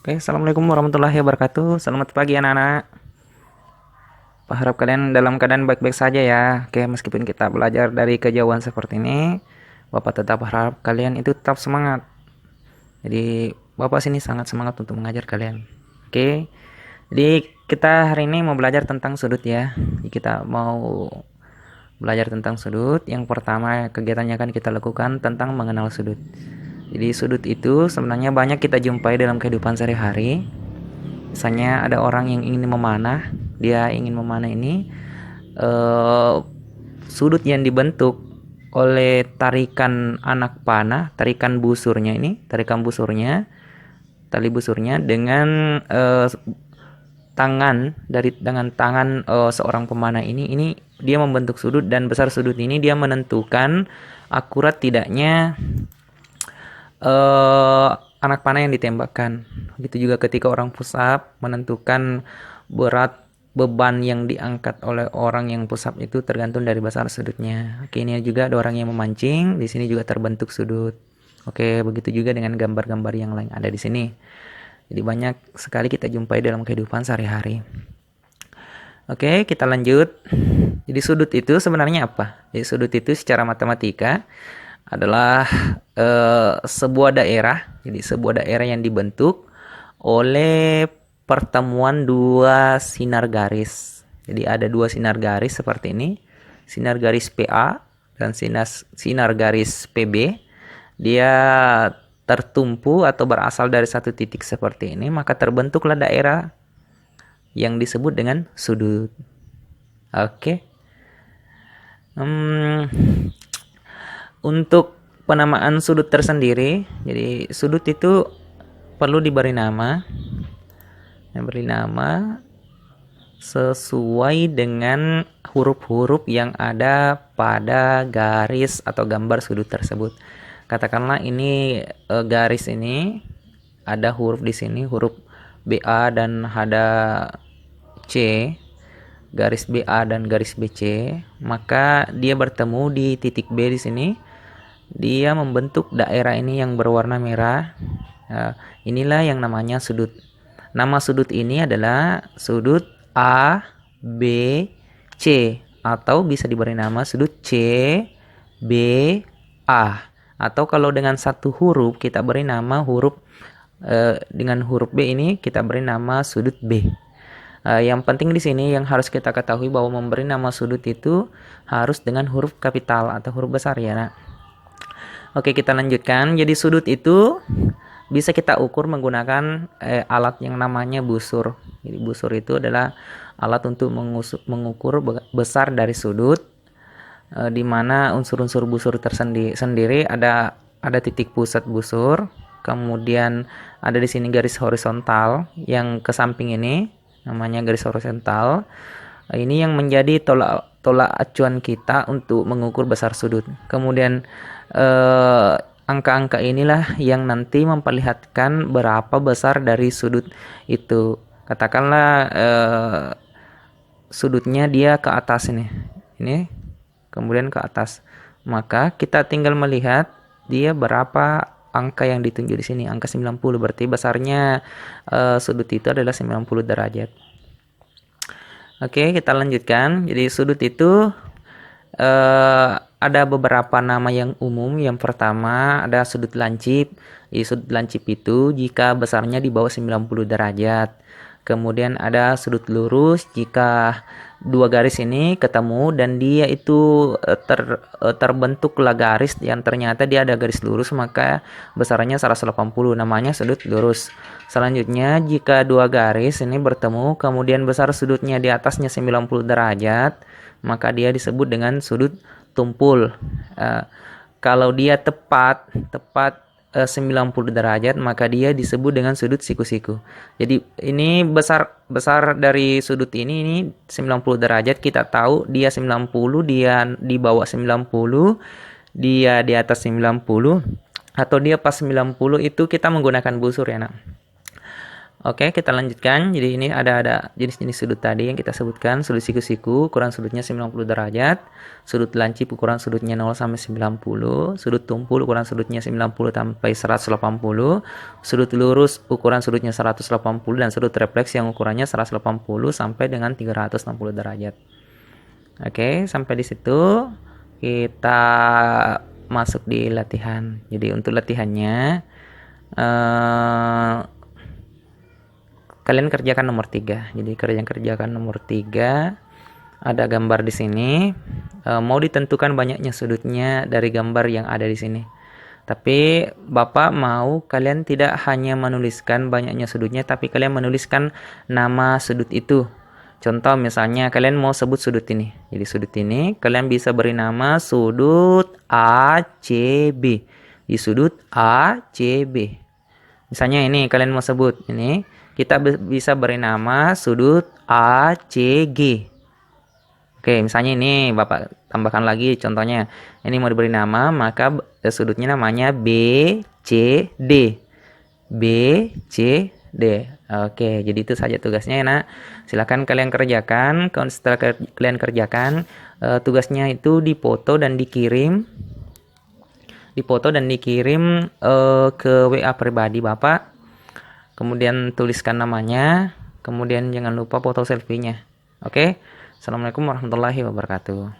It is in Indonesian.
Oke, assalamualaikum warahmatullahi wabarakatuh. Selamat pagi anak-anak. Harap kalian dalam keadaan baik-baik saja ya. Oke, meskipun kita belajar dari kejauhan seperti ini, Bapak tetap harap kalian itu tetap semangat. Jadi, Bapak sini sangat semangat untuk mengajar kalian. Oke, jadi kita hari ini mau belajar tentang sudut ya. Jadi kita mau belajar tentang sudut. Yang pertama kegiatannya akan kita lakukan tentang mengenal sudut. Jadi sudut itu sebenarnya banyak kita jumpai dalam kehidupan sehari-hari. Misalnya ada orang yang ingin memanah, dia ingin memanah ini eh, sudut yang dibentuk oleh tarikan anak panah, tarikan busurnya, tali busurnya dengan tangan seorang pemanah ini dia membentuk sudut, dan besar sudut ini dia menentukan akurat tidaknya eh, anak panah yang ditembakkan. Begitu juga ketika orang push up, menentukan berat beban yang diangkat oleh orang yang push up itu tergantung dari besar sudutnya. Oke, ini juga ada orang yang memancing, di sini juga terbentuk sudut. Oke, begitu juga dengan gambar-gambar yang lain ada di sini. Jadi banyak sekali kita jumpai dalam kehidupan sehari-hari. Oke, kita lanjut. Jadi sudut itu sebenarnya apa? Jadi sudut itu secara matematika adalah sebuah daerah. Jadi sebuah daerah yang dibentuk oleh pertemuan dua sinar garis. Jadi ada dua sinar garis seperti ini. Sinar garis PA dan sinar garis PB. Dia tertumpu atau berasal dari satu titik seperti ini, maka terbentuklah daerah yang disebut dengan sudut. Oke. Untuk penamaan sudut tersendiri, jadi sudut itu perlu diberi nama. Beri nama sesuai dengan huruf-huruf yang ada pada garis atau gambar sudut tersebut. Katakanlah ini garis ini ada huruf di sini, huruf BA dan ada C, garis BA dan garis BC, maka dia bertemu di titik B di sini. Dia membentuk daerah ini yang berwarna merah. Inilah yang namanya sudut. Nama sudut ini adalah sudut A, B, C, atau bisa diberi nama sudut C, B, A. Atau kalau dengan satu huruf kita beri nama huruf dengan huruf B ini kita beri nama sudut B. Yang penting di sini yang harus kita ketahui bahwa memberi nama sudut itu harus dengan huruf kapital atau huruf besar ya, nak. Oke, kita lanjutkan. Jadi sudut itu bisa kita ukur menggunakan alat yang namanya busur. Jadi busur itu adalah alat untuk mengukur besar dari sudut, di mana unsur-unsur busur tersendiri ada titik pusat busur, kemudian ada di sini garis horizontal yang ke samping ini namanya garis horizontal. Ini yang menjadi tolak acuan kita untuk mengukur besar sudut. Kemudian angka-angka inilah yang nanti memperlihatkan berapa besar dari sudut itu. Katakanlah sudutnya dia ke atas ini kemudian ke atas, maka kita tinggal melihat dia berapa angka yang ditunjuk di sini, angka 90, berarti besarnya sudut itu adalah 90 derajat. Oke, kita lanjutkan. Jadi sudut itu ada beberapa nama yang umum. Yang pertama ada sudut lancip. Jadi sudut lancip itu jika besarnya di bawah 90 derajat. Kemudian ada sudut lurus jika dua garis ini ketemu dan dia itu terbentuklah garis yang ternyata dia ada garis lurus, maka besarnya 180, namanya sudut lurus. Selanjutnya jika dua garis ini bertemu kemudian besar sudutnya di atasnya 90 derajat, maka dia disebut dengan sudut tumpul. Kalau dia tepat 90 derajat, maka dia disebut dengan sudut siku-siku. Jadi ini besar dari sudut ini 90 derajat, kita tahu dia 90, dia di bawah 90, dia di atas 90, atau dia pas 90, itu kita menggunakan busur ya, nak. Oke, kita lanjutkan. Jadi ini ada jenis-jenis sudut tadi yang kita sebutkan. Sudut siku-siku ukuran sudutnya 90 derajat, sudut lancip ukuran sudutnya 0 sampai 90, sudut tumpul ukuran sudutnya 90 sampai 180, sudut lurus ukuran sudutnya 180 dan sudut refleks yang ukurannya 180 sampai dengan 360 derajat. Oke, sampai di situ kita masuk di latihan. Jadi untuk latihannya kalian kerjakan nomor 3. Jadi kalian kerjakan nomor 3. Ada gambar di sini. Mau ditentukan banyaknya sudutnya dari gambar yang ada di sini. Tapi Bapak mau kalian tidak hanya menuliskan banyaknya sudutnya, tapi kalian menuliskan nama sudut itu. Contoh misalnya kalian mau sebut sudut ini. Jadi sudut ini kalian bisa beri nama sudut ACB. Di sudut ACB. Misalnya ini kalian mau sebut ini, kita bisa beri nama sudut ACG. Oke, misalnya ini Bapak tambahkan lagi contohnya. Ini mau diberi nama, maka sudutnya namanya BCD. BCD. Oke, jadi itu saja tugasnya ya, Nak. Silakan kalian kerjakan. Setelah kalian kerjakan, tugasnya itu dipoto dan dikirim. Ke WA pribadi Bapak. Kemudian tuliskan namanya, kemudian jangan lupa foto selfie-nya. Oke. Assalamualaikum warahmatullahi wabarakatuh.